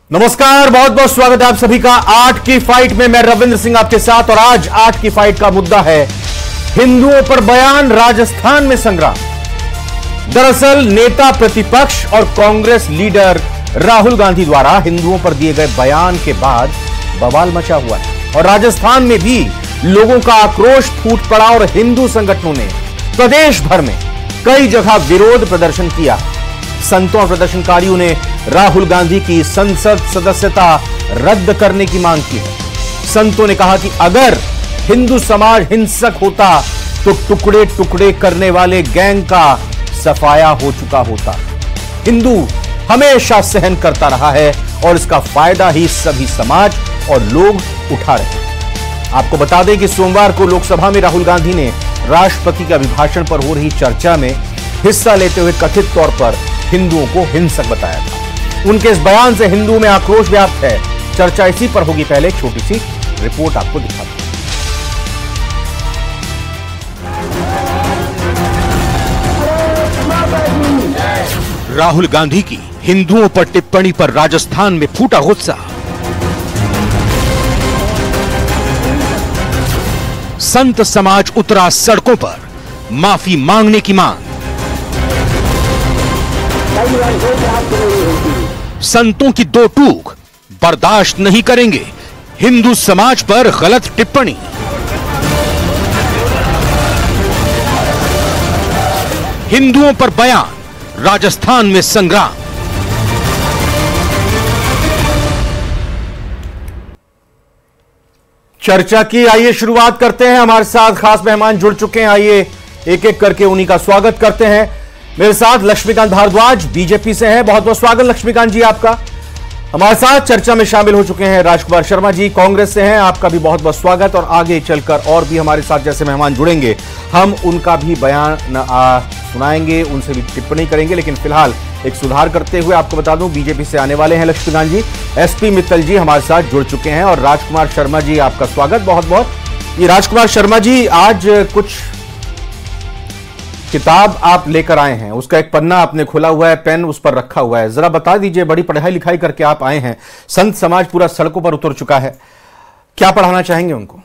नमस्कार, बहुत बहुत स्वागत है आप सभी का आज की फाइट में। मैं रविंद्र सिंह आपके साथ और आज की फाइट का मुद्दा है हिंदुओं पर बयान, राजस्थान में संग्राम। दरअसल नेता प्रतिपक्ष और कांग्रेस लीडर राहुल गांधी द्वारा हिंदुओं पर दिए गए बयान के बाद बवाल मचा हुआ है और राजस्थान में भी लोगों का आक्रोश फूट पड़ा और हिंदू संगठनों ने प्रदेश भर में कई जगह विरोध प्रदर्शन किया। संतों और प्रदर्शनकारियों ने राहुल गांधी की संसद सदस्यता रद्द करने की मांग की है। संतों ने कहा कि अगर हिंदू समाज हिंसक होता तो टुकड़े टुकड़े करने वाले गैंग का सफाया हो चुका होता। हिंदू हमेशा सहन करता रहा है और इसका फायदा ही सभी समाज और लोग उठा रहे हैं। आपको बता दें कि सोमवार को लोकसभा में राहुल गांधी ने राष्ट्रपति के अभिभाषण पर हो रही चर्चा में हिस्सा लेते हुए कथित तौर पर हिंदुओं को हिंसक बताया था। उनके इस बयान से हिंदुओं में आक्रोश व्याप्त है। चर्चा इसी पर होगी। पहले एक छोटी सी रिपोर्ट आपको दिखाता हूं। राहुल गांधी की हिंदुओं पर टिप्पणी पर राजस्थान में फूटा गुस्सा। संत समाज उतरा सड़कों पर, माफी मांगने की मांग। संतों की दो टूक बर्दाश्त नहीं करेंगे, हिंदू समाज पर गलत टिप्पणी। हिंदुओं पर बयान, राजस्थान में संग्राम। चर्चा की आइए शुरुआत करते हैं। हमारे साथ खास मेहमान जुड़ चुके हैं। आइए एक एक करके उन्हीं का स्वागत करते हैं। मेरे साथ लक्ष्मीकांत भारद्वाज बीजेपी से हैं। बहुत बहुत स्वागत लक्ष्मीकांत जी आपका। हमारे साथ चर्चा में शामिल हो चुके हैं राजकुमार शर्मा जी कांग्रेस से हैं। आपका भी बहुत बहुत स्वागत। और आगे चलकर और भी हमारे साथ जैसे मेहमान जुड़ेंगे हम उनका भी बयान सुनाएंगे, उनसे भी टिप्पणी करेंगे। लेकिन फिलहाल एक सुधार करते हुए आपको बता दूं, बीजेपी से आने वाले हैं लक्ष्मीकांत जी। एसपी मित्तल जी हमारे साथ जुड़ चुके हैं और राजकुमार शर्मा जी आपका स्वागत बहुत बहुत। ये राजकुमार शर्मा जी, आज कुछ किताब आप लेकर आए हैं, उसका एक पन्ना आपने खोला हुआ है, पेन उस पर रखा हुआ है। जरा बता दीजिए, बड़ी पढ़ाई लिखाई करके आप आए हैं, संत समाज पूरा सड़कों पर उतर चुका है, क्या पढ़ाना चाहेंगे उनको?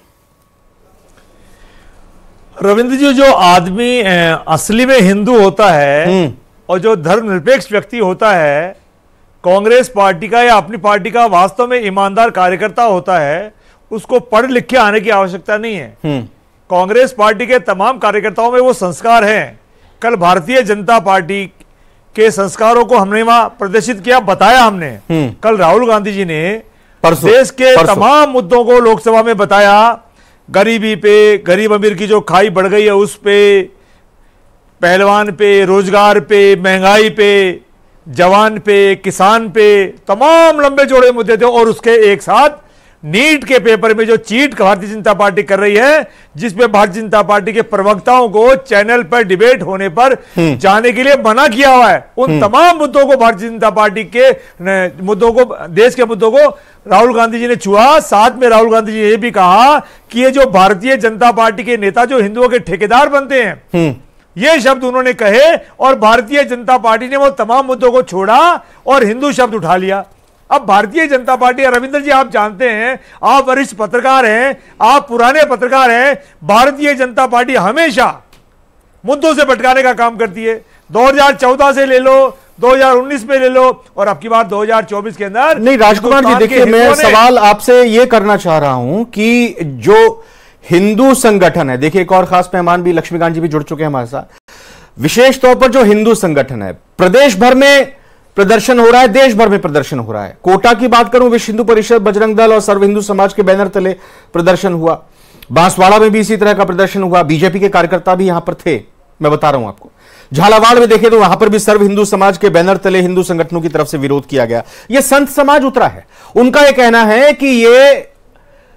रविंद्र जी, जो आदमी असली में हिंदू होता है और जो धर्मनिरपेक्ष व्यक्ति होता है, कांग्रेस पार्टी का या अपनी पार्टी का वास्तव में ईमानदार कार्यकर्ता होता है, उसको पढ़ लिख के आने की आवश्यकता नहीं है। कांग्रेस पार्टी के तमाम कार्यकर्ताओं में वो संस्कार हैं। कल भारतीय जनता पार्टी के संस्कारों को हमने वहां प्रदर्शित किया, बताया हमने। कल राहुल गांधी जी ने देश के तमाम मुद्दों को लोकसभा में बताया। गरीबी पे, गरीब अमीर की जो खाई बढ़ गई है उस पे, पहलवान पे, रोजगार पे, महंगाई पे, जवान पे, किसान पे, तमाम लंबे चौड़े मुद्दे थे। और उसके एक साथ नीट के पेपर में जो चीट भारतीय जनता पार्टी कर रही है, जिसमें भारतीय जनता पार्टी के प्रवक्ताओं को चैनल पर डिबेट होने पर जाने के लिए मना किया हुआ है, उन तमाम मुद्दों को भारतीय जनता पार्टी के मुद्दों को, देश के मुद्दों को राहुल गांधी जी ने छुआ। साथ में राहुल गांधी जी ने भी कहा कि ये जो भारतीय जनता पार्टी के नेता जो हिंदुओं के ठेकेदार बनते हैं, ये शब्द उन्होंने कहे और भारतीय जनता पार्टी ने वो तमाम मुद्दों को छोड़ा और हिंदू शब्द उठा लिया। अब भारतीय जनता पार्टी, रविंद्र जी आप जानते हैं, आप वरिष्ठ पत्रकार हैं, आप पुराने पत्रकार हैं, भारतीय जनता पार्टी हमेशा मुद्दों से भटकाने का काम करती है। 2014 से ले लो, 2019 में ले लो और अब की बार 2024 के अंदर नहीं। राजकुमार जी देखिए, मैं सवाल आपसे यह करना चाह रहा हूं कि जो हिंदू संगठन है, देखिए एक और खास मेहमान भी लक्ष्मीकांत जी भी जुड़ चुके हैं हमारे साथ। विशेष तौर पर जो हिंदू संगठन है, प्रदेश भर में प्रदर्शन हो रहा है, देश भर में प्रदर्शन हो रहा है। कोटा की बात करूं, विश्व हिंदू परिषद, बजरंग दल और सर्व हिंदू समाज के बैनर तले प्रदर्शन हुआ। बांसवाड़ा में भी इसी तरह का प्रदर्शन हुआ। बीजेपी के कार्यकर्ता भी यहां पर थे, मैं बता रहा हूं आपको। झालावाड़ में देखें तो वहां पर भी सर्व हिंदू समाज के बैनर तले हिंदू संगठनों की तरफ से विरोध किया गया। यह संत समाज उतरा है। उनका यह कहना है कि यह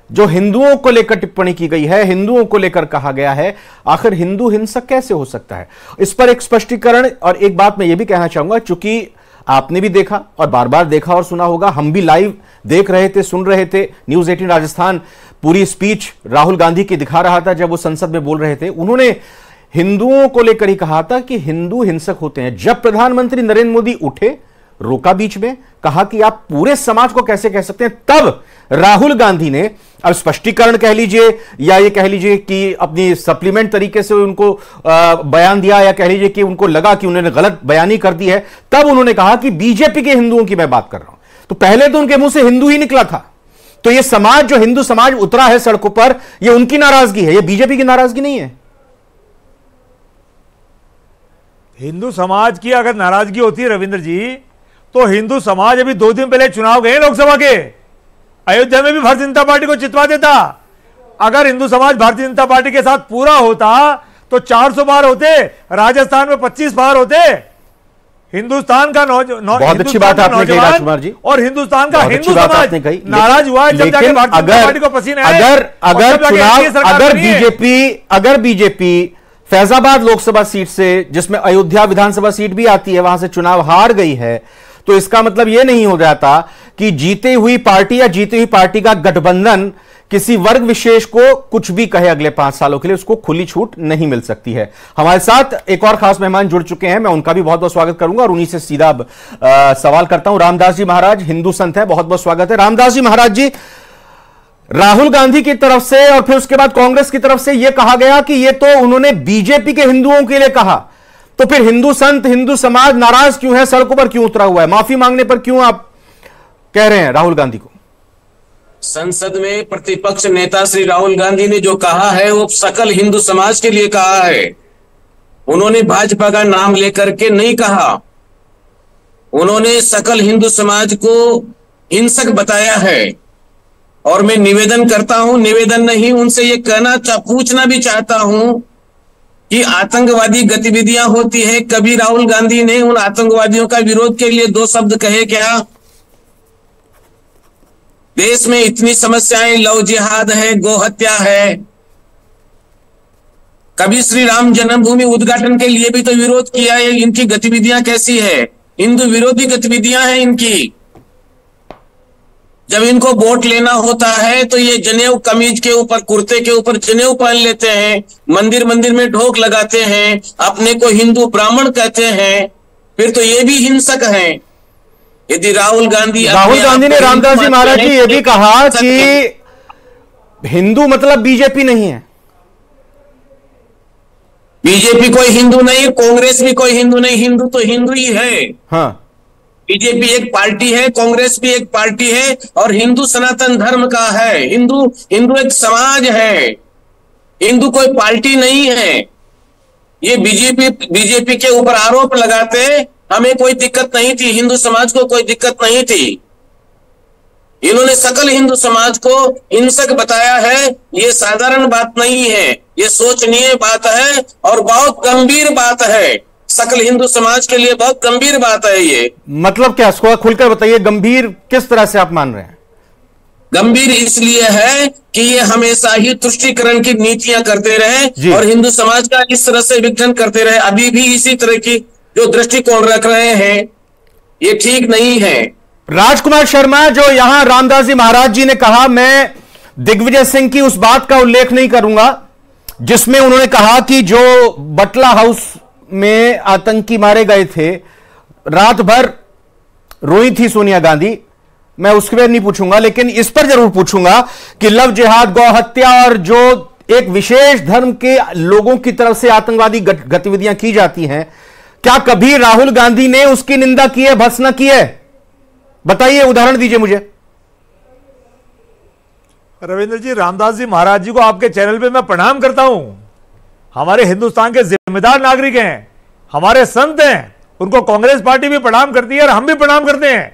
जो हिंदुओं को लेकर टिप्पणी की गई है, हिंदुओं को लेकर कहा गया है, आखिर हिंदू हिंसक कैसे हो सकता है? इस पर एक स्पष्टीकरण। और एक बात मैं यह भी कहना चाहूंगा, चूंकि आपने भी देखा और बार बार देखा और सुना होगा, हम भी लाइव देख रहे थे, सुन रहे थे। न्यूज़ 18 राजस्थान पूरी स्पीच राहुल गांधी की दिखा रहा था जब वो संसद में बोल रहे थे। उन्होंने हिंदुओं को लेकर ही कहा था कि हिंदू हिंसक होते हैं। जब प्रधानमंत्री नरेंद्र मोदी उठे रोका बीच में, कहा कि आप पूरे समाज को कैसे कह सकते हैं। तब राहुल गांधी ने अब स्पष्टीकरण कह लीजिए या ये कह लीजिए कि अपनी सप्लीमेंट तरीके से उनको बयान दिया, या कह लीजिए कि उनको लगा कि उन्होंने गलत बयानी कर दी है, तब उन्होंने कहा कि बीजेपी के हिंदुओं की मैं बात कर रहा हूं। तो पहले तो उनके मुंह से हिंदू ही निकला था। तो ये समाज, जो हिंदू समाज उतरा है सड़कों पर, ये उनकी नाराजगी है, ये बीजेपी की नाराजगी नहीं है। हिंदू समाज की अगर नाराजगी होती है रविंद्र जी, तो हिंदू समाज अभी 2 दिन पहले चुनाव गए लोकसभा के, अयोध्या में भी भारतीय जनता पार्टी को जितवा देता। अगर हिंदू समाज भारतीय जनता पार्टी के साथ पूरा होता तो 400 बार होते, राजस्थान में 25 बार होते। हिंदुस्तान का बहुत अच्छी बात आपने कही राजकुमार जी, और हिंदुस्तान का हिंदू समाज नाराज हुआ है जब जाके भारतीय जनता पार्टी को पसीना आए। अगर बीजेपी फैजाबाद लोकसभा सीट से, जिसमें अयोध्या विधानसभा सीट भी आती है, वहां से चुनाव हार गई है, तो इसका मतलब यह नहीं हो जाता कि जीती हुई पार्टी या जीती हुई पार्टी का गठबंधन किसी वर्ग विशेष को कुछ भी कहे अगले 5 सालों के लिए, उसको खुली छूट नहीं मिल सकती है। हमारे साथ एक और खास मेहमान जुड़ चुके हैं, मैं उनका भी बहुत बहुत स्वागत करूंगा और उन्हीं से सीधा सवाल करता हूं। रामदास जी महाराज हिंदू संत है, बहुत बहुत स्वागत है। रामदास जी महाराज जी, राहुल गांधी की तरफ से और फिर उसके बाद कांग्रेस की तरफ से यह कहा गया कि यह तो उन्होंने बीजेपी के हिंदुओं के लिए कहा, तो फिर हिंदू संत, हिंदू समाज नाराज क्यों है, सड़कों पर क्यों उतरा हुआ है? माफी मांगने पर क्यों आप कह रहे हैं राहुल गांधी को? संसद में प्रतिपक्ष नेता श्री राहुल गांधी ने जो कहा है वो सकल हिंदू समाज के लिए कहा है। उन्होंने भाजपा का नाम लेकर के नहीं कहा, उन्होंने सकल हिंदू समाज को हिंसक बताया है। और मैं निवेदन करता हूं, निवेदन नहीं, उनसे ये पूछना भी चाहता हूं कि आतंकवादी गतिविधियां होती है, कभी राहुल गांधी ने उन आतंकवादियों का विरोध के लिए 2 शब्द कहे क्या? देश में इतनी समस्याएं, लव जिहाद है, गोहत्या है, कभी श्री राम जन्मभूमि उद्घाटन के लिए भी तो विरोध किया है। इनकी गतिविधियां कैसी है? हिंदू विरोधी गतिविधियां हैं इनकी। जब इनको वोट लेना होता है तो ये जनेऊ कमीज के ऊपर, कुर्ते के ऊपर जनेऊ पहन लेते हैं, मंदिर में ढोक लगाते हैं, अपने को हिंदू ब्राह्मण कहते हैं, फिर तो ये भी हिंसक हैं। यदि राहुल गांधी ने रामदास जी महाराज जी ये भी कहा कि हिंदू मतलब बीजेपी नहीं है। बीजेपी कोई हिंदू नहीं, कांग्रेस भी कोई हिंदू नहीं, हिंदू तो हिंदू ही है। हाँ, बीजेपी एक पार्टी है, कांग्रेस भी एक पार्टी है, और हिंदू सनातन धर्म का है। हिंदू एक समाज है, हिंदू कोई पार्टी नहीं है। ये बीजेपी के ऊपर आरोप लगाते, हमें कोई दिक्कत नहीं थी, हिंदू समाज को कोई दिक्कत नहीं थी। इन्होंने सकल हिंदू समाज को हिंसक बताया है। ये साधारण बात नहीं है, ये सोचनीय बात है और बहुत गंभीर बात है। सकल हिंदू समाज के लिए बहुत गंभीर बात है ये। मतलब क्या, इसको खुलकर बताइए, गंभीर किस तरह से आप मान रहे हैं? गंभीर इसलिए है कि ये हमेशा ही तुष्टीकरण की नीतियां करते रहे और हिंदू समाज का इस तरह से विघटन करते रहे। अभी भी इसी तरह की जो दृष्टिकोण रख रहे हैं, ये ठीक नहीं है। राजकुमार शर्मा, जो यहां रामदास जी महाराज जी ने कहा, मैं दिग्विजय सिंह की उस बात का उल्लेख नहीं करूंगा जिसमें उन्होंने कहा कि जो बटला हाउस में आतंकी मारे गए थे, रात भर रोई थी सोनिया गांधी, मैं उसके बारे नहीं पूछूंगा, लेकिन इस पर जरूर पूछूंगा कि लव जिहाद, गौ हत्या और जो एक विशेष धर्म के लोगों की तरफ से आतंकवादी गतिविधियां की जाती हैं, क्या कभी राहुल गांधी ने उसकी निंदा की है, भत्सना की है? बताइए, उदाहरण दीजिए मुझे। रविंद्र जी, रामदास जी महाराज जी को आपके चैनल पे मैं प्रणाम करता हूं। हमारे हिंदुस्तान के जिम्मेदार नागरिक हैं, हमारे संत हैं, उनको कांग्रेस पार्टी भी प्रणाम करती है और हम भी प्रणाम करते हैं।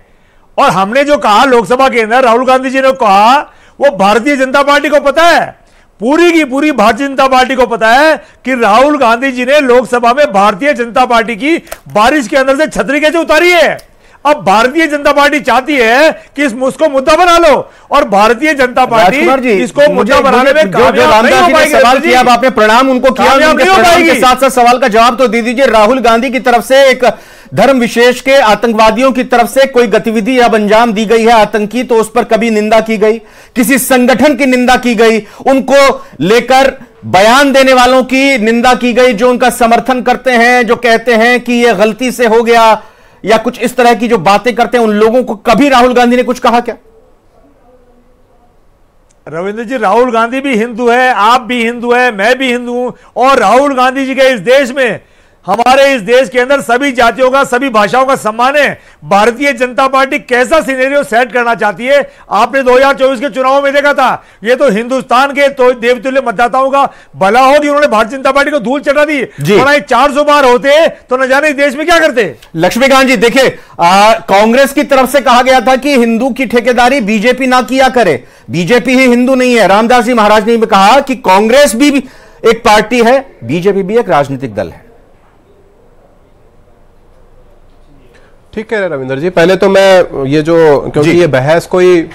और हमने जो कहा लोकसभा के अंदर, राहुल गांधी जी ने कहा, वो भारतीय जनता पार्टी को पता है, पूरी की पूरी भारतीय जनता पार्टी को पता है कि राहुल गांधी जी ने लोकसभा में भारतीय जनता पार्टी की बारिश के अंदर से छतरी कैसे उतारी है। अब भारतीय जनता पार्टी चाहती है कि इसको मुद्दा बना लो, और भारतीय जनता पार्टी इसको मुद्दा बनाने में कामयाब नहीं हो पाएगी। सवाल किया आपने, प्रणाम उनको किया, के साथ साथ सवाल का जवाब तो दे दीजिए। राहुल गांधी की तरफ से एक धर्म विशेष के आतंकवादियों की तरफ से कोई गतिविधि या अंजाम दी गई है आतंकी, तो उस पर कभी निंदा की गई, किसी संगठन की निंदा की गई, उनको लेकर बयान देने वालों की निंदा की गई, जो उनका समर्थन करते हैं, जो कहते हैं कि यह गलती से हो गया, या कुछ इस तरह की जो बातें करते हैं उन लोगों को कभी राहुल गांधी ने कुछ कहा क्या? रविंद्र जी, राहुल गांधी भी हिंदू है, आप भी हिंदू है, मैं भी हिंदू हूं, और राहुल गांधी जी के इस देश में, हमारे इस देश के अंदर सभी जातियों का, सभी भाषाओं का सम्मान है। भारतीय जनता पार्टी कैसा सिनेरियो सेट करना चाहती है, आपने 2024 के चुनाव में देखा था। ये तो हिंदुस्तान के तो देवतुल्य मतदाताओं का भला हो कि उन्होंने भारतीय जनता पार्टी को धूल चटा दी। 400 बार होते तो न जाने इस देश में क्या करते। लक्ष्मीकांत जी, देखिए, कांग्रेस की तरफ से कहा गया था कि हिंदू की ठेकेदारी बीजेपी ना किया करे, बीजेपी ही हिंदू नहीं है। रामदास जी महाराज ने भी कहा कि कांग्रेस भी एक पार्टी है, बीजेपी भी एक राजनीतिक दल है। ठीक है रविंद्र जी, पहले तो मैं ये जो, क्योंकि ये बहस कोई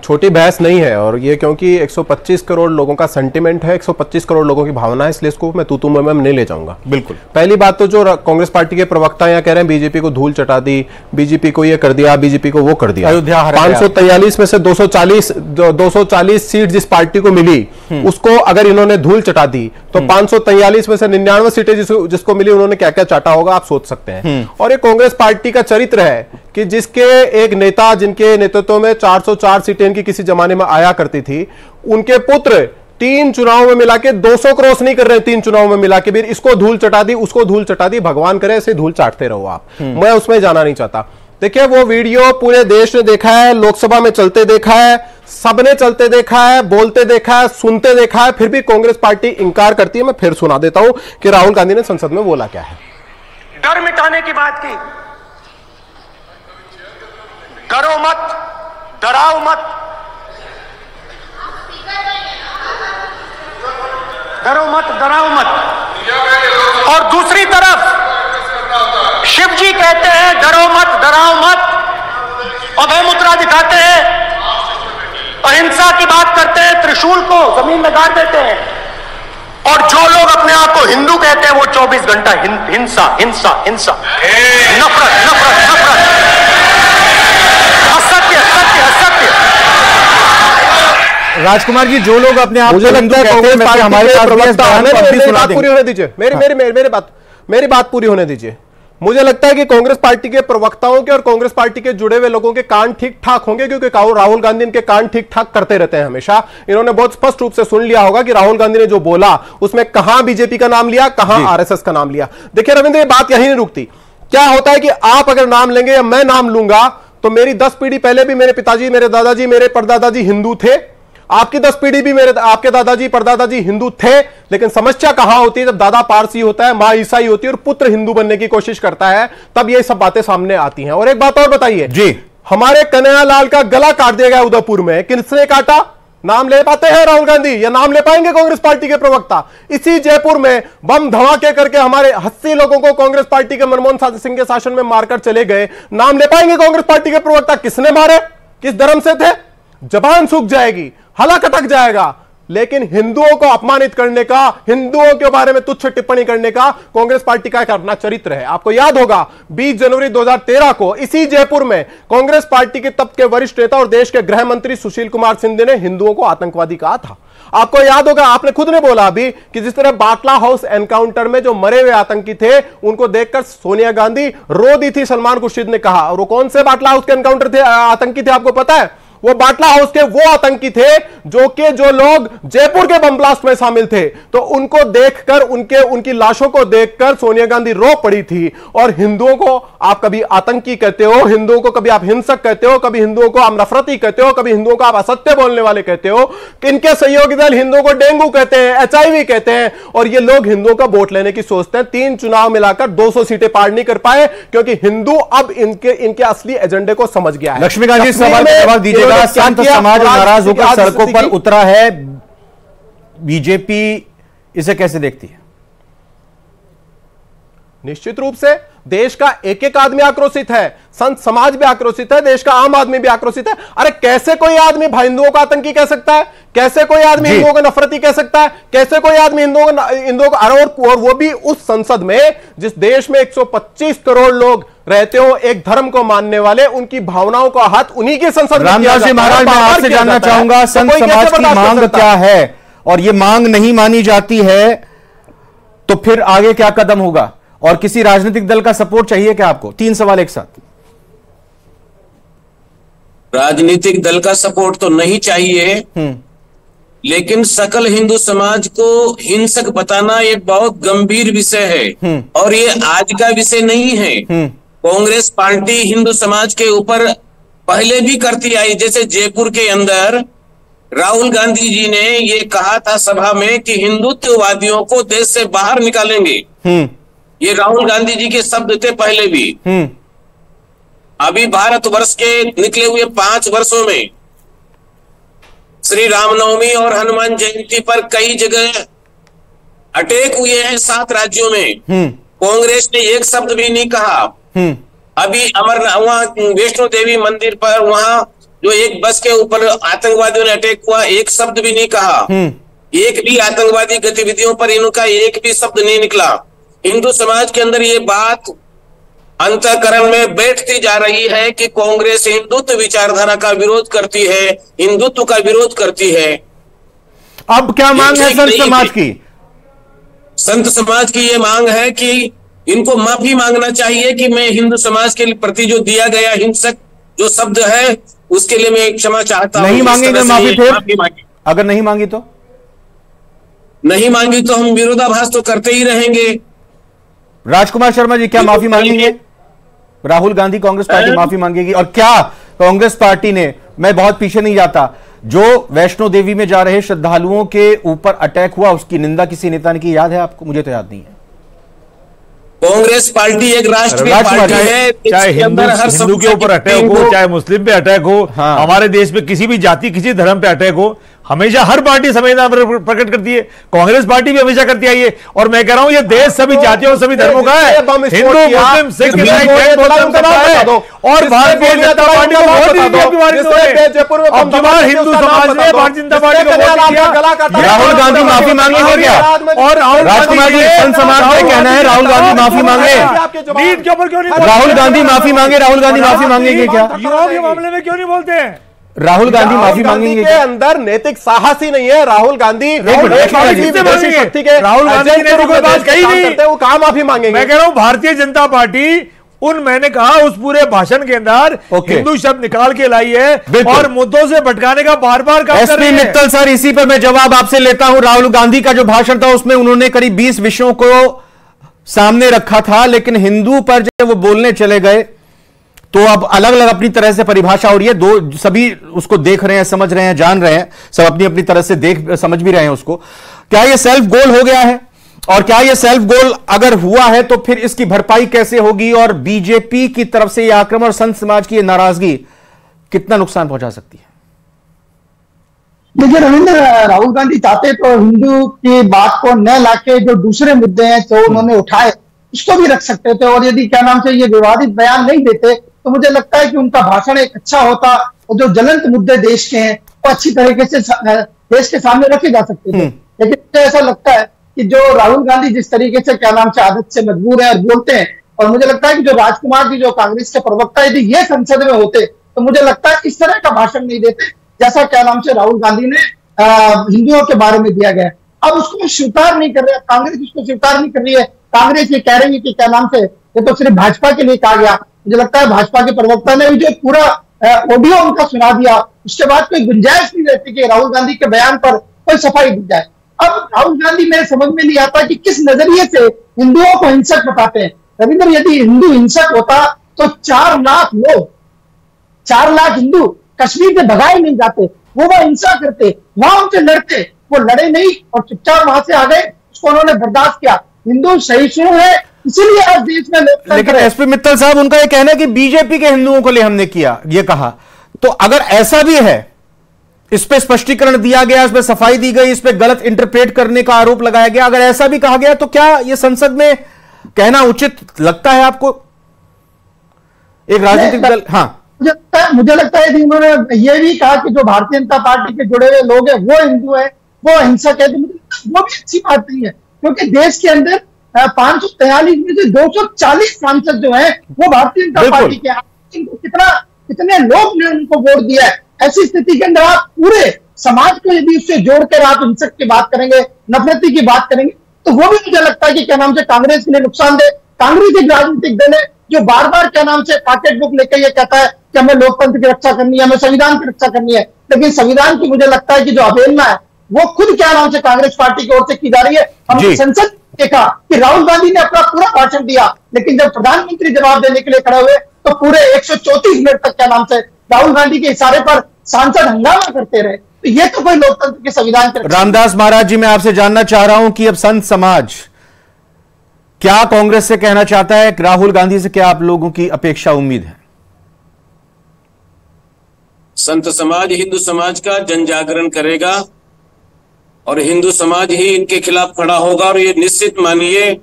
छोटी बहस नहीं है, और ये क्योंकि 125 करोड़ लोगों का सेंटिमेंट है, 125 करोड़ लोगों की भावना है, इसलिए इसको मैं तू में नहीं ले जाऊंगा। बिल्कुल। पहली बात तो जो कांग्रेस पार्टी के प्रवक्ता यहाँ कह रहे हैं बीजेपी को धूल चटा दी, बीजेपी को ये कर दिया, बीजेपी को वो कर दिया। अयोध्या 543 में से 240 सीट जिस पार्टी को मिली उसको अगर इन्होंने धूल चटा दी तो 543 में से 99 सीटें जिसको मिली उन्होंने क्या क्या चाटा होगा आप सोच सकते हैं। और ये कांग्रेस पार्टी का चरित्र है कि जिसके एक नेता, जिनके नेतृत्व में 404 सीटें इनकी किसी जमाने में आया करती थी, उनके पुत्र 3 चुनाव में मिला के 200 क्रॉस नहीं कर रहे, 3 चुनाव में मिला के भी इसको धूल चटा दी, उसको धूल चटा दी। भगवान करे ऐसे धूल चाटते रहो आप, मैं उसमें जाना नहीं चाहता। देखिए, वो वीडियो पूरे देश ने देखा है, लोकसभा में चलते देखा है, सबने चलते देखा है, बोलते देखा है, सुनते देखा है, फिर भी कांग्रेस पार्टी इंकार करती है। मैं फिर सुना देता हूं कि राहुल गांधी ने संसद में बोला क्या है। डर मिटाने की बात की, डरो मत, डराओ मत, डरो मत, डराओ मत। और दूसरी तरफ शिव जी कहते हैं डरो मत, डराओ मत, अभय मुद्रा दिखाते हैं, अहिंसा की बात करते हैं, त्रिशूल को जमीन में गाड़ देते हैं। और जो लोग अपने आप को हिंदू कहते हैं वो 24 घंटा हिंसा हिंसा हिंसा, नफरत नफरत नफरत, असत्य सत्य असत्य। राजकुमार जी, जो लोग अपने आप मुझे लगता है कांग्रेस पार्टी हमारे बात पूरी होने दीजिए, मेरी बात पूरी होने दीजिए। मुझे लगता है कि कांग्रेस पार्टी के प्रवक्ताओं के और कांग्रेस पार्टी के जुड़े हुए लोगों के कान ठीक ठाक होंगे, क्योंकि राहुल गांधी इनके कान ठीक ठाक करते रहते हैं हमेशा। इन्होंने बहुत स्पष्ट रूप से सुन लिया होगा कि राहुल गांधी ने जो बोला उसमें कहां बीजेपी का नाम लिया, कहां आरएसएस का नाम लिया। देखिए रविंद्र, ये बात यही नहीं रुकती। क्या होता है कि आप अगर नाम लेंगे या मैं नाम लूंगा तो मेरी 10 पीढ़ी पहले भी मेरे पिताजी, मेरे दादाजी, मेरे परदादाजी हिंदू थे, आपकी 10 पीढ़ी भी आपके दादाजी परदादाजी हिंदू थे। लेकिन समस्या कहां होती है? जब दादा पारसी होता है, मां ईसाई होती है और पुत्र हिंदू बनने की कोशिश करता है, तब ये सब बातें सामने आती हैं। और एक बात और बताइए जी, हमारे कन्हैयालाल का गला काट दिया गया उदयपुर में, किसने काटा? नाम ले पाते हैं राहुल गांधी या नाम ले पाएंगे कांग्रेस पार्टी के प्रवक्ता? इसी जयपुर में बम धमाके करके हमारे 80 लोगों को कांग्रेस पार्टी के मनमोहन सिंह के शासन में मारकर चले गए। नाम ले पाएंगे कांग्रेस पार्टी के प्रवक्ता? किसने मारे, किस धर्म से थे? जबान सूख जाएगी, हलक अटक जाएगा। लेकिन हिंदुओं को अपमानित करने का, हिंदुओं के बारे में तुच्छ टिप्पणी करने का कांग्रेस पार्टी का अपना चरित्र है। आपको याद होगा 20 जनवरी 2013 को इसी जयपुर में कांग्रेस पार्टी के तब के वरिष्ठ नेता और देश के गृह मंत्री सुशील कुमार सिंधे ने हिंदुओं को आतंकवादी कहा था। आपको याद होगा, आपने खुद ने बोला अभी कि जिस तरह बाटला हाउस एनकाउंटर में जो मरे हुए आतंकी थे उनको देखकर सोनिया गांधी रो दी थी, सलमान खुर्शीद ने कहा। और वो कौन से बाटला हाउस के एनकाउंटर थे, आतंकी थे, आपको पता है? वो बाटला हाउस के वो आतंकी थे जो लोग जयपुर के बम ब्लास्ट में शामिल थे। तो उनको देखकर, उनकी लाशों को देखकर सोनिया गांधी रो पड़ी थी। और हिंदुओं को आप कभी आतंकी कहते हो, हिंदुओं को कभी आप हिंसक कहते हो, कभी हिंदुओं को आप नफरती कहते हो, कभी हिंदुओं को आप असत्य बोलने वाले कहते हो। इनके सहयोगी दल हिंदुओं को डेंगू कहते हैं, HIV कहते हैं, और ये लोग हिंदुओं का वोट लेने की सोचते हैं। 3 चुनाव मिलाकर 200 सीटें पार नहीं कर पाए, क्योंकि हिंदू अब इनके असली एजेंडे को समझ गया है। लक्ष्मीकांत जी, सवाल का जवाब दीजिएगा। संत समाज नाराज होकर सड़कों पर उतरा है, बीजेपी इसे कैसे देखती है? निश्चित रूप से देश का एक एक आदमी आक्रोशित है, संत समाज भी आक्रोशित है, देश का आम आदमी भी आक्रोशित है। अरे कैसे कोई आदमी हिंदुओं को आतंकी कह सकता है? कैसे कोई आदमी हिंदुओं को नफरती कह सकता है? कैसे कोई आदमी हिंदुओं को और वो भी उस संसद में जिस देश में 125 करोड़ लोग रहते हो, एक धर्म को मानने वाले, उनकी भावनाओं का हाथ उन्हीं के संसद में। रामदास जी महाराज, मैं आपसे जानना चाहूंगा संत समाज की मांग क्या है, और ये मांग नहीं मानी जाती है तो फिर आगे क्या कदम होगा? और किसी राजनीतिक दल का सपोर्ट चाहिए क्या आपको? 3 सवाल एक साथ। राजनीतिक दल का सपोर्ट तो नहीं चाहिए, लेकिन सकल हिंदू समाज को हिंसक बताना एक बहुत गंभीर विषय है और ये आज का विषय नहीं है। कांग्रेस पार्टी हिंदू समाज के ऊपर पहले भी करती आई। जैसे जयपुर के अंदर राहुल गांधी जी ने ये कहा था सभा में कि हिंदुत्ववादियों को देश से बाहर निकालेंगे। ये राहुल गांधी जी के शब्द थे पहले भी। अभी भारतवर्ष के निकले हुए 5 वर्षों में श्री रामनवमी और हनुमान जयंती पर कई जगह अटैक हुए हैं 7 राज्यों में। कांग्रेस ने एक शब्द भी नहीं कहा। अभी अमरनाथ वहां वैष्णो देवी मंदिर पर वहां जो एक बस के ऊपर आतंकवादियों ने अटैक हुआ, एक शब्द भी नहीं कहा। एक भी आतंकवादी गतिविधियों पर इनका एक भी शब्द नहीं निकला। हिंदू समाज के अंदर ये बात अंतःकरण में बैठती जा रही है कि कांग्रेस हिंदुत्व विचारधारा का विरोध करती है, हिंदुत्व का विरोध करती है। अब क्या मांग है संत समाज की? संत समाज की ये मांग है कि इनको माफी मांगना चाहिए कि मैं हिंदू समाज के प्रति जो दिया गया हिंसक जो शब्द है उसके लिए मैं क्षमा चाहता हूं। नहीं मांगेंगे माफी? फिर अगर नहीं मांगी तो हम विरोधाभास तो करते ही रहेंगे। राजकुमार शर्मा जी, क्या माफी मांगेंगे? राहुल गांधी कांग्रेस पार्टी माफी मांगेगी? और क्या कांग्रेस पार्टी ने, मैं बहुत पीछे नहीं जाता, जो वैष्णो देवी में जा रहे श्रद्धालुओं के ऊपर अटैक हुआ उसकी निंदा किसी नेता ने की, याद है आपको? मुझे तो याद नहीं है। कांग्रेस पार्टी एक राष्ट्रीय पार्टी है, चाहे हिंदू के ऊपर अटैक हो, चाहे मुस्लिम पे अटैक हो, हमारे देश में किसी भी जाति किसी धर्म पे अटैक हो, हमेशा हर पार्टी संवेदना प्रकट करती है। कांग्रेस पार्टी भी हमेशा करती आई है। और मैं कह रहा हूं ये देश सभी जातियों सभी धर्मों का है, हिंदू मुस्लिम सिख ईसाई और भारतीय जनता पार्टी को वोट दिया। अब बार हिंदू समाज ने भारतीय जनता पार्टी को वोट दिया। राहुल गांधी माफी मांगेंगे क्या? और राजकुमार जी, संत समाज का कहना है राहुल गांधी माफी मांगे। नीट के ऊपर क्यों नहीं? राहुल गांधी माफी मांगे, राहुल गांधी माफी मांगेंगे क्या? युवाओं के मामले में क्यों नहीं बोलते हैं? राहुल गांधी माफी मांगेंगे? के अंदर नैतिक साहस ही नहीं है। राहुल गांधी राहुल गांधी ने कोई बात कही नहीं, वो कहां माफी मांगेंगे? मैं कह रहा हूं भारतीय जनता पार्टी मैंने कहा उस पूरे भाषण के अंदर हिंदू शब्द निकाल के लाई है और मुद्दों से भटकाने का बार बार काम कर रही है। मित्तल सर, इसी पर मैं जवाब आपसे लेता हूं। राहुल गांधी का जो भाषण था उसमें उन्होंने करीब 20 विषयों को सामने रखा था, लेकिन हिंदू पर जब वो बोलने चले गए तो अब अलग अलग अपनी तरह से परिभाषा हो रही है। दो सभी उसको देख रहे हैं, समझ रहे हैं, जान रहे हैं, सब अपनी अपनी तरह से देख समझ भी रहे हैं उसको। क्या ये सेल्फ गोल हो गया है? और क्या ये सेल्फ गोल अगर हुआ है तो फिर इसकी भरपाई कैसे होगी? और बीजेपी की तरफ से यह आक्रमण और संत समाज की नाराजगी कितना नुकसान पहुंचा सकती है? देखिए रविंद्र, राहुल गांधी चाहते तो हिंदू की बात को न लाके जो दूसरे मुद्दे हैं जो उन्होंने उठाए उसको भी रख सकते थे, और यदि क्या नाम से ये विवादित बयान नहीं देते तो मुझे लगता है कि उनका भाषण एक अच्छा होता और जो ज्वलंत मुद्दे देश के हैं वो अच्छी तरीके से देश के सामने रखे जा सकते थे। लेकिन मुझे ऐसा लगता है कि जो राहुल गांधी जिस तरीके से क्या नाम से आदत से मजबूर है और बोलते हैं, और मुझे लगता है कि जो राजकुमार जी जो कांग्रेस के प्रवक्ता यदि ये संसद में होते तो मुझे लगता है इस तरह का भाषण नहीं देते जैसा क्या नाम से राहुल गांधी ने हिंदुओं के बारे में दिया गया। अब उसको स्वीकार नहीं कर रहे, कांग्रेस उसको स्वीकार नहीं कर रही है। कांग्रेस ये कह रही है कि क्या नाम से ये तो सिर्फ भाजपा के लिए कहा गया। मुझे लगता है भाजपा के प्रवक्ता ने भी जो पूरा ऑडियो उनका सुना दिया उसके बाद कोई गुंजाइश नहीं रहती कि राहुल गांधी के बयान पर कोई सफाई दी जाए। अब राहुल गांधी मेरे समझ में नहीं आता कि किस नजरिए से हिंदुओं को हिंसक बताते हैं। रविंद्र, यदि हिंदू हिंसक होता तो 4 लाख लोग, 4 लाख हिंदू कश्मीर से भगाए नहीं जाते, वो हिंसा करते, वहां उनसे लड़ते, वो लड़े नहीं और चुपचाप वहां से आ गए, उसको उन्होंने बर्दाश्त किया। हिंदू सहिष्णु है, इसीलिए आज देश में लोग। लेकिन एसपी मित्तल साहब, उनका यह कहना है कि बीजेपी के हिंदुओं को लिए हमने किया, ये कहा, तो अगर ऐसा भी है, इस पे स्पष्टीकरण दिया गया, इस पे सफाई दी गई, इस पे गलत इंटरप्रेट करने का आरोप लगाया गया, अगर ऐसा भी कहा गया तो क्या यह संसद में कहना उचित लगता है आपको? एक राजनीतिक दल, हाँ, मुझे लगता है कि उन्होंने ये भी कहा कि जो भारतीय जनता पार्टी के जुड़े हुए लोग हैं वो हिंदू है, वो हिंसक है, तो वो भी अच्छी बात नहीं है, क्योंकि देश के अंदर 543 में से 240 सांसद जो हैं वो भारतीय जनता पार्टी के हैं। कितने लोग ने उनको वोट दिया है। ऐसी स्थिति के अंदर आप पूरे समाज को यदि उससे जोड़कर आप हिंसक की बात करेंगे, नफरती की बात करेंगे, तो वो भी मुझे लगता है कि क्या नाम से कांग्रेस के लिए नुकसानदेह। कांग्रेस एक राजनीतिक दल है जो बार बार क्या नाम से पॉकेट बुक लेकर ये कहता है कि हमें लोकतंत्र की रक्षा करनी है, हमें संविधान की रक्षा करनी है, लेकिन संविधान की मुझे लगता है कि जो अवहेलना है वो खुद क्या नाम से कांग्रेस पार्टी की ओर से की जा रही है। हमने संसद देखा कि राहुल गांधी ने अपना पूरा भाषण दिया, लेकिन जब प्रधानमंत्री जवाब देने के लिए खड़े हुए तो पूरे 134 मिनट तक क्या नाम से राहुल गांधी के इशारे पर सांसद हंगामा करते रहे। तो ये तो कोई लोकतंत्र के संविधान के। रामदास महाराज जी, मैं आपसे जानना चाह रहा हूं कि अब संत समाज क्या कांग्रेस से कहना चाहता है, राहुल गांधी से क्या आप लोगों की अपेक्षा उम्मीद है? संत समाज हिंदू समाज का जन जागरण करेगा और हिंदू समाज ही इनके खिलाफ खड़ा होगा। और ये निश्चित मानिए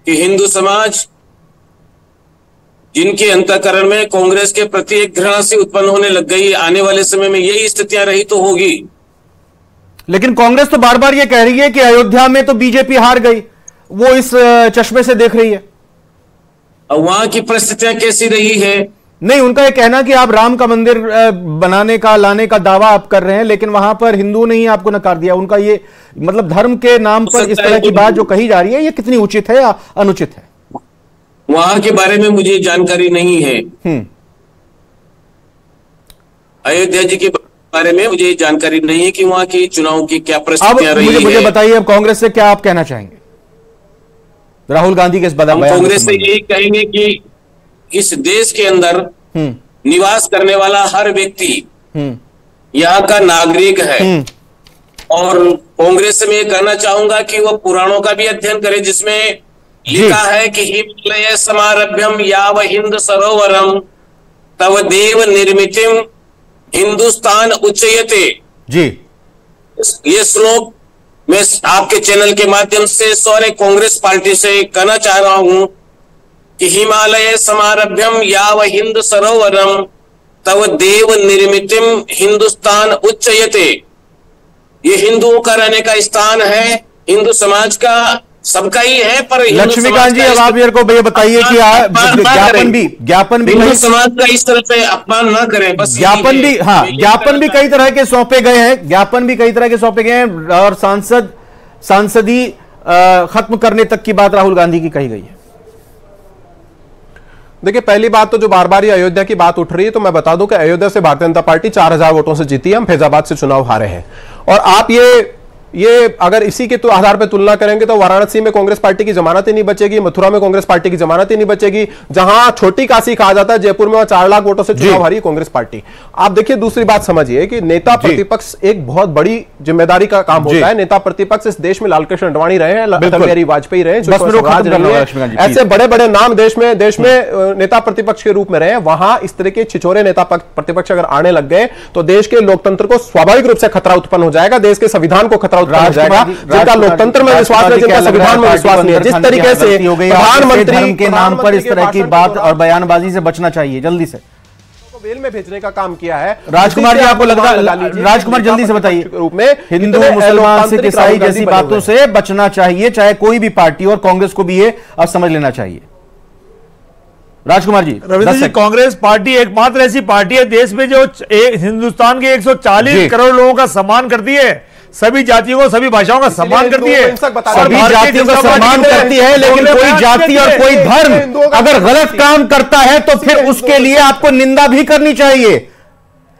कि हिंदू समाज जिनके अंतःकरण में कांग्रेस के प्रति एक घृणा से उत्पन्न होने लग गई, आने वाले समय में यही स्थितियां रही तो होगी। लेकिन कांग्रेस तो बार बार ये कह रही है कि अयोध्या में तो बीजेपी हार गई, वो इस चश्मे से देख रही है। और वहां की परिस्थितियां कैसी रही है? नहीं, उनका यह कहना कि आप राम का मंदिर बनाने का लाने का दावा आप कर रहे हैं, लेकिन वहां पर हिंदू ने ही आपको नकार दिया। उनका ये मतलब धर्म के नाम पर इस तरह की बात जो कही जा रही है, ये कितनी उचित है या अनुचित है? वहां के बारे में मुझे जानकारी नहीं है। अयोध्या जी के बारे में मुझे जानकारी नहीं है कि वहां की चुनाव की क्या परिस्थितियां रही है। मुझे बताइए, अब कांग्रेस से क्या आप कहना चाहेंगे राहुल गांधी के इस बयान? कांग्रेस से यही कहेंगे कि इस देश के अंदर निवास करने वाला हर व्यक्ति यहाँ का नागरिक है। और कांग्रेस से मैं ये कहना चाहूंगा कि वह पुराणों का भी अध्ययन करे, जिसमें लिखा है कि हिमालय समारभ्यम याव हिंद सरोवरम तव देव निर्मितिम हिंदुस्तान उच्चयते। जी, ये श्लोक मैं आपके चैनल के माध्यम से सारे कांग्रेस पार्टी से कहना चाह रहा हूं कि हिमालय समारभ्यम याव हिंद सरोवरम तव देव निर्मितिम हिंदुस्तान उच्चयते। ये हिंदुओं का रहने का स्थान है, हिंदू समाज का सबका ही है। पर लक्ष्मीकांत जी, अब आप मेरे को ये बताइए कि ज्ञापन भी हिंदू समाज का इस तरह से अपमान ना करें। बस ज्ञापन भी कई तरह के सौंपे गए हैं, ज्ञापन भी कई तरह के सौंपे गए हैं और सांसदी खत्म करने तक की बात राहुल गांधी की कही गई है। देखिए, पहली बात तो जो बार बार ये अयोध्या की बात उठ रही है, तो मैं बता दूं कि अयोध्या से भारतीय जनता पार्टी 4000 वोटों से जीती है। हम फैजाबाद से चुनाव हारे हैं। और आप ये अगर इसी के तो आधार पर तुलना करेंगे तो वाराणसी में कांग्रेस पार्टी की जमानत ही नहीं बचेगी, मथुरा में कांग्रेस पार्टी की जमानत ही नहीं बचेगी, जहां छोटी काशी कहा जाता है जयपुर में, वहां 4 लाख वोटों से चुनाव हारी कांग्रेस पार्टी। आप देखिए, दूसरी बात समझिए कि नेता प्रतिपक्ष एक बहुत बड़ी जिम्मेदारी का काम होता है। नेता प्रतिपक्ष इस देश में लालकृष्ण अडवाणी रहे हैं, अटल बिहारी वाजपेयी रहे, ऐसे बड़े बड़े नाम देश में नेता प्रतिपक्ष के रूप में रहे। वहां इस तरह के छिछोरे नेता प्रतिपक्ष अगर आने लग गए तो देश के लोकतंत्र को स्वाभाविक रूप से खतरा उत्पन्न हो जाएगा, देश के संविधान को खतरा उत्पन्न हो जाएगा। जिनका लोकतंत्र में विश्वास है, जिनका संविधान में विश्वास नहीं है, जिस तरीके से प्रधानमंत्री के नाम पर इस तरह की बात और बयानबाजी से बचना चाहिए। जल्दी से जेल में भेजने का काम किया है। राजकुमार जी, आपको लगता है, राजकुमार जल्दी से बताइए, रूप में हिंदू मुसलमान सिख ईसाई जैसी बातों से बचना चाहिए, चाहे कोई भी पार्टी, और कांग्रेस को भी ये अब समझ लेना चाहिए। राजकुमार जी। रविंद्र जी, कांग्रेस पार्टी एकमात्र ऐसी पार्टी है देश में जो हिंदुस्तान के 140 करोड़ लोगों का सम्मान करती है, सभी जातियों को, सभी भाषाओं का सम्मान करती है, सभी जातियों का सम्मान करती है। लेकिन कोई जाति और कोई धर्म अगर गलत काम करता है तो फिर उसके लिए आपको निंदा भी करनी चाहिए,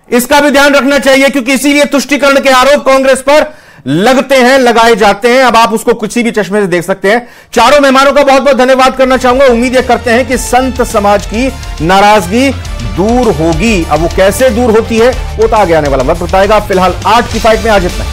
इसका भी ध्यान रखना चाहिए, क्योंकि इसीलिए तुष्टीकरण के आरोप कांग्रेस पर लगते हैं, लगाए जाते हैं। अब आप उसको किसी भी चश्मे से देख सकते हैं। चारों मेहमानों का बहुत बहुत धन्यवाद करना चाहूंगा। उम्मीद यह करते हैं कि संत समाज की नाराजगी दूर होगी। अब वो कैसे दूर होती है वो तो आगे आने वाला वक्त बताएगा। फिलहाल 8 की फाइट में आज इतना।